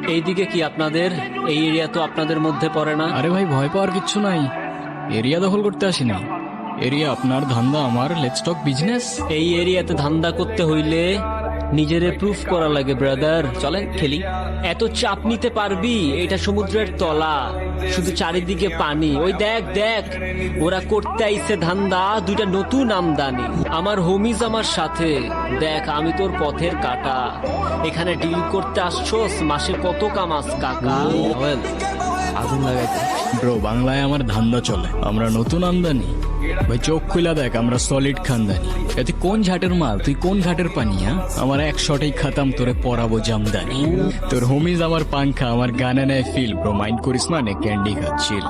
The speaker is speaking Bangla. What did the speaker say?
এইদিকে কি আপনাদের? এই এরিয়া তো আপনাদের মধ্যে পড়ে না। আরে ভাই, ভয় পাওয়ার কিচ্ছু নাই। এরিয়া দখল করতে আসিনি। এরিয়া আপনার, ধান্দা আমার। Let's talk business. এই এরিয়াতে ধান্দা করতে হইলে নিজেরে প্রুফ করা লাগে ব্রাদার। চলেন খেলি। এত চাপ নিতে পারবি? এটা সমুদ্রের তলা, শুধু চারিদিকে পানি। ওই দেখ দেখ, ওরা করতে আইছে ধান্দা, দুইটা নতুন আমদানি। আমার হোমিজ আমার সাথে। দেখ, আমি তোর পথের কাটা। এখানে ডিল করতে আসছোস, মাসে কত কামাস কাকা? আগুন লাগাইতে ব্রো, বাংলায় আমার ধান্দা চলে। আমরা নতুন আমদানি। ভাই চোখ খুলা দেখ, আমরা সলিড খানদানি। এতে কোন ঘাটের মাল, তুই কোন ঘাটের পানি? আমার এক শটেই খাতাম, তোরে পরাবো জামদানি। তোর হোমিজ আমার পাংখা, আমার গানে নেয় ফিল। ব্রো মাইন্ড করিস না, নে ক্যান্ডি খাচ্ছিল।